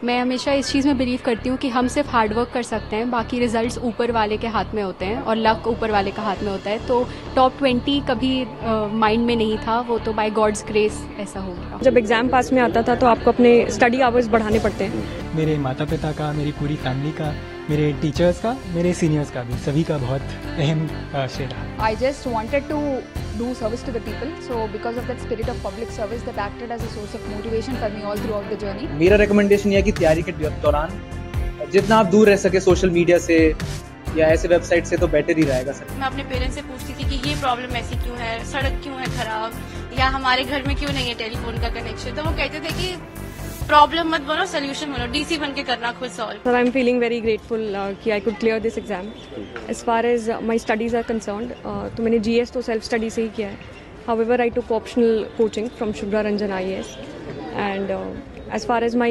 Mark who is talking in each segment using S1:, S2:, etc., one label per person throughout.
S1: मैं हमेशा इस चीज़ में बिलीव करती हूँ कि हम सिर्फ हार्ड वर्क कर सकते हैं, बाकी रिजल्ट्स ऊपर वाले के हाथ में होते हैं और लक ऊपर वाले का हाथ में होता है। तो टॉप 20 कभी माइंड में नहीं था, वो तो बाय गॉड्स ग्रेस ऐसा हो गया।
S2: जब एग्ज़ाम पास में आता था तो आपको अपने स्टडी आवर्स बढ़ाने पड़ते हैं।
S3: मेरे माता पिता का, मेरी पूरी फैमिली का, मेरे टीचर्स का, मेरे सीनियर्स का भी, सभी का बहुत अहम श्रेय रहा।
S4: I just wanted to do service to the people, so because of that spirit of public service that acted as a source of motivation for me all throughout the journey.
S5: मेरा recommendation ये है कि तैयारी के दौरान जितना आप दूर रह सके सोशल मीडिया से या ऐसे वेबसाइट से तो बेटर ही रहेगा सर।
S6: मैं अपने पेरेंट्स से पूछती थी कि ये प्रॉब्लम ऐसी क्यों है, सड़क क्यों है खराब, या हमारे घर में क्यों नहीं है टेलीफोन का कनेक्शन। तो वो कहते थे कि प्रॉब्लम मत बनो, सोल्यूशन बनो, डीसी बन के करना खुद solve.
S2: Sir, I am feeling very grateful कि I could clear this exam. As far as my studies are concerned, तो मैंने जीएस तो सेल्फ स्टडी से ही किया है। However I took optional coaching from Shubhra Ranjan IAS, and as far as my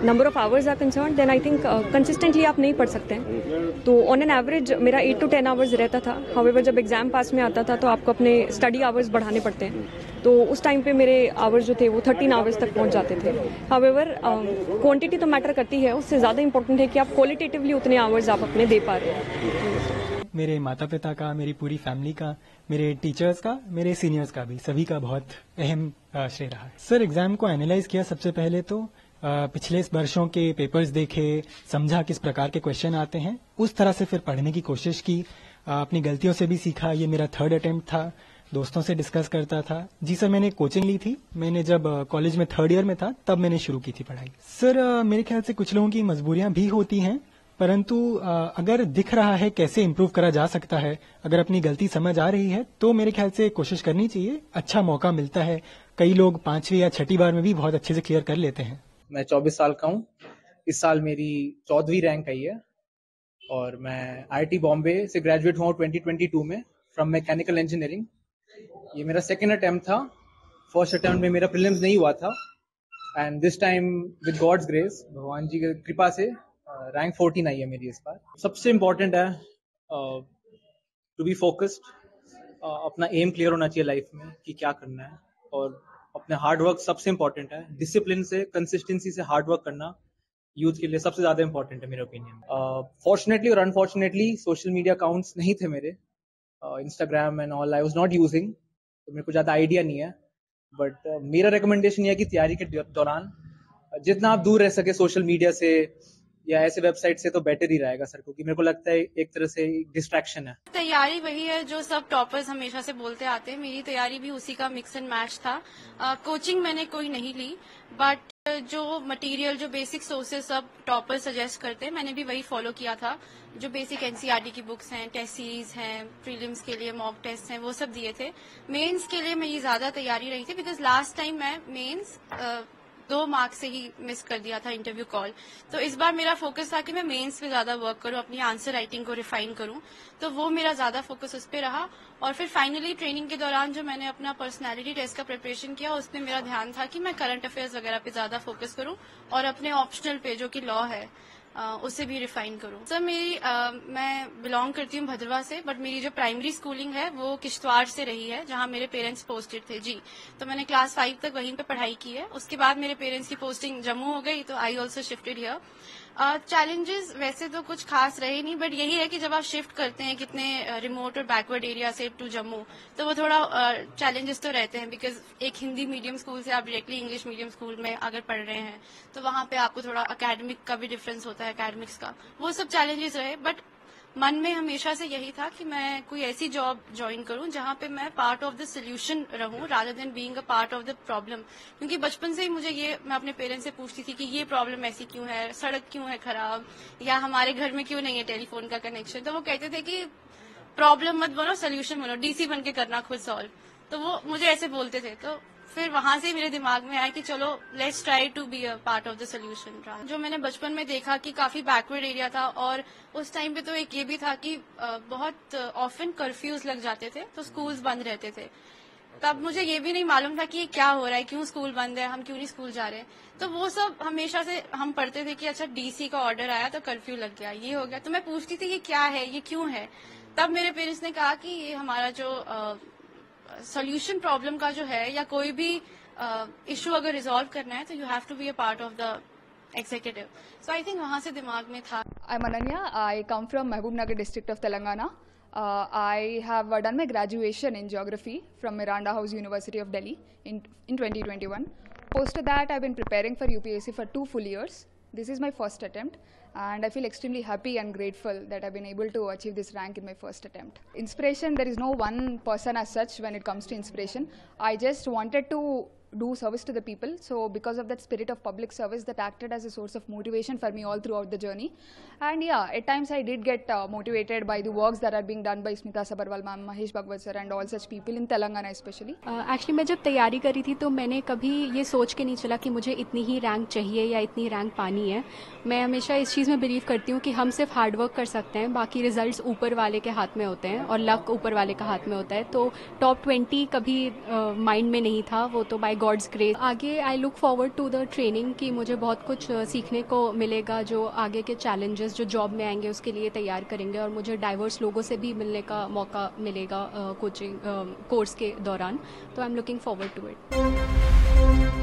S2: number of hours are concerned, then I think consistently आप नहीं पढ़ सकते हैं। तो on an average मेरा 8 to 10 hours रहता था। However जब एग्ज़ाम पास में आता था तो आपको अपने स्टडी आवर्स बढ़ाने पड़ते हैं। तो उस टाइम पे मेरे आवर्स जो थे वो 13 आवर्स तक पहुंच जाते थे। However क्वांटिटी तो मैटर करती है, उससे ज़्यादा इंपॉर्टेंट है कि आप क्वालिटेटिवली उतने आवर्स आप अपने दे पा रहे हैं।
S3: मेरे माता पिता का, मेरी पूरी फैमिली का, मेरे टीचर्स का, मेरे सीनियर्स का भी, सभी का बहुत अहम श्रेय रहा है। सर, एग्जाम को एनालाइज किया सबसे पहले तो पिछले वर्षों के पेपर्स देखे, समझा किस प्रकार के क्वेश्चन आते हैं, उस तरह से फिर पढ़ने की कोशिश की। अपनी गलतियों से भी सीखा। ये मेरा 3rd अटेम्प्ट था। दोस्तों से डिस्कस करता था। जी सर, मैंने कोचिंग ली थी। मैंने जब कॉलेज में 3rd ईयर में था तब मैंने शुरू की थी पढ़ाई। सर, मेरे ख्याल से कुछ लोगों की मजबूरियां भी होती हैं, परंतु अगर दिख रहा है कैसे इम्प्रूव करा जा सकता है, अगर अपनी गलती समझ आ रही है तो मेरे ख्याल से कोशिश करनी चाहिए। अच्छा मौका मिलता है। कई लोग 5वीं या 6ठी बार में भी बहुत अच्छे से क्लियर कर लेते हैं।
S5: मैं 24 साल का हूँ। इस साल मेरी 14वीं रैंक आई है और मैं आईआईटी बॉम्बे से ग्रेजुएट हुआ 2022 में फ्रॉम मैकेनिकल इंजीनियरिंग। ये मेरा 2nd अटेम्प्ट था। फर्स्ट अटेम्प्ट में मेरा प्रीलिम्स नहीं हुआ था, and this time with God's grace, भगवान जी की कृपा से रैंक 14 आई है मेरी इस बार। सबसे इम्पोर्टेंट है टू बी फोकस्ड। अपना एम क्लियर होना चाहिए लाइफ में कि क्या करना है, और अपने हार्ड वर्क सबसे इम्पोर्टेंट है। डिसिप्लिन से, कंसिस्टेंसी से हार्ड वर्क करना यूथ के लिए सबसे ज्यादा इम्पोर्टेंट है मेरे ओपिनियन। फॉर्चुनेटली और अनफॉर्चुनेटली सोशल मीडिया अकाउंट्स नहीं थे मेरे, Instagram and all I was not using, तो मेरे को ज्यादा आइडिया नहीं है। बट मेरा रिकमेंडेशन ये है कि तैयारी के दौरान जितना आप दूर रह सके सोशल मीडिया से या ऐसे वेबसाइट से तो बेटर ही रहेगा सर, क्योंकि मेरे को लगता है एक तरह से डिस्ट्रैक्शन है।
S6: तैयारी वही है जो सब टॉपर्स हमेशा से बोलते आते हैं। मेरी तैयारी भी उसी का मिक्स एंड मैच था। कोचिंग मैंने कोई नहीं ली, बट जो मटेरियल, जो बेसिक सोर्सेस सब टॉपर सजेस्ट करते हैं, मैंने भी वही फॉलो किया था। जो बेसिक एनसीईआरटी की बुक्स हैं, टेस्ट सीरीज हैं, प्रीलिम्स के लिए मॉक टेस्ट हैं, वो सब दिए थे। मेंस के लिए मेरी ज्यादा तैयारी रही थी, बिकॉज लास्ट टाइम मैं मेंस 2 मार्क्स से ही मिस कर दिया था इंटरव्यू कॉल। तो इस बार मेरा फोकस था कि मैं मेंस पे ज्यादा वर्क करूं, अपनी आंसर राइटिंग को रिफाइन करूं। तो वो मेरा ज्यादा फोकस उस पर रहा। और फिर फाइनली ट्रेनिंग के दौरान जो मैंने अपना पर्सनालिटी टेस्ट का प्रिपरेशन किया, उसमें मेरा ध्यान था कि मैं करंट अफेयर्स वगैरह पे ज्यादा फोकस करूं और अपने ऑप्शनल पे जो कि लॉ है उसे भी रिफाइन करूं। सर, मैं बिलोंग करती हूँ भद्रवा से, बट मेरी जो प्राइमरी स्कूलिंग है वो किश्तवाड़ से रही है, जहाँ मेरे पेरेंट्स पोस्टेड थे। जी, तो मैंने क्लास 5 तक वहीं पे पढ़ाई की है। उसके बाद मेरे पेरेंट्स की पोस्टिंग जम्मू हो गई, तो I also shifted here. Challenges वैसे तो कुछ खास रहे नहीं, बट यही है कि जब आप शिफ्ट करते हैं कितने रिमोट और बैकवर्ड एरिया से टू जम्मू, तो वो थोड़ा चैलेंजेस तो रहते हैं। बिकॉज एक हिंदी मीडियम स्कूल से आप डायरेक्टली इंग्लिश मीडियम स्कूल में अगर पढ़ रहे हैं, तो वहां पे आपको थोड़ा एकेडमिक का भी डिफरेंस होता है, एकेडमिक्स का, वो सब चैलेंजेस रहे। बट मन में हमेशा से यही था कि मैं कोई ऐसी जॉब ज्वाइन करूं जहां पे मैं पार्ट ऑफ द सोल्यूशन रहूं, rather than being a part of the problem. क्योंकि बचपन से ही मैं अपने पेरेंट्स से पूछती थी कि ये प्रॉब्लम ऐसी क्यों है, सड़क क्यों है खराब, या हमारे घर में क्यों नहीं है टेलीफोन का कनेक्शन। तो वो कहते थे कि प्रॉब्लम मत बनो, सोल्यूशन बनो, डीसी बन के करना खुद सॉल्व। तो वो मुझे ऐसे बोलते थे। तो फिर वहां से मेरे दिमाग में आया कि चलो let's try to be a part of the solution. जो मैंने बचपन में देखा कि काफी बैकवर्ड एरिया था, और उस टाइम पे तो एक ये भी था कि बहुत ऑफन कर्फ्यूज लग जाते थे, तो स्कूल्स बंद रहते थे। तब मुझे ये भी नहीं मालूम था कि ये क्या हो रहा है, क्यों स्कूल बंद है, हम क्यों नहीं स्कूल जा रहे हैं। तो वो सब हमेशा से हम पढ़ते थे कि अच्छा डीसी का ऑर्डर आया तो कर्फ्यू लग गया, ये हो गया। तो मैं पूछती थी ये क्या है, ये क्यों है। तब मेरे पेरेंट्स ने कहा कि ये हमारा जो सोल्यूशन प्रॉब्लम का जो है, या कोई भी इशू अगर रिजॉल्व करना है, तो you have to be a part of the executive, so I think वहाँ से दिमाग में था.
S4: I'm Ananya. I come from Mahbubnagar district of Telangana. I have done my graduation in geography from Miranda House University of Delhi in 2021. Post that, I've been preparing for UPSC for 2 full years. This is my first attempt, and I feel extremely happy and grateful that I've been able to achieve this rank in my first attempt. Inspiration, there is no one person as such when it comes to inspiration. I just wanted to do service to the people, so because of that spirit of public service, that acted as a source of motivation for me all throughout the journey. And yeah, at times I did get motivated by the works that are being done by Smita Sabarwal ma'am, Mahesh Bhagwat sir, and all such people in Telangana especially.
S1: Actually मैं जब तैयारी करी थी तो मैंने कभी ये सोच के नहीं चला कि मुझे इतनी ही रैंक चाहिए या इतनी रैंक पानी है. मैं हमेशा इस चीज़ में बिलीव करती हूँ कि हम सिर्फ हार्ड वर्क कर सकते हैं, बाकी रिजल्ट्स ऊपर वाले के हाथ में होते हैं और लक ऊपर वाले का हाथ में होता है. तो टॉप 20 कभी माइंड में नहीं था, वो तो बाय गॉड्स ग्रेस. आगे I look forward to the training कि मुझे बहुत कुछ सीखने को मिलेगा जो आगे के चैलेंजेस जो जॉब में आएंगे उसके लिए तैयार करेंगे, और मुझे डाइवर्स लोगों से भी मिलने का मौका मिलेगा कोचिंग कोर्स के दौरान. तो I am looking forward to it.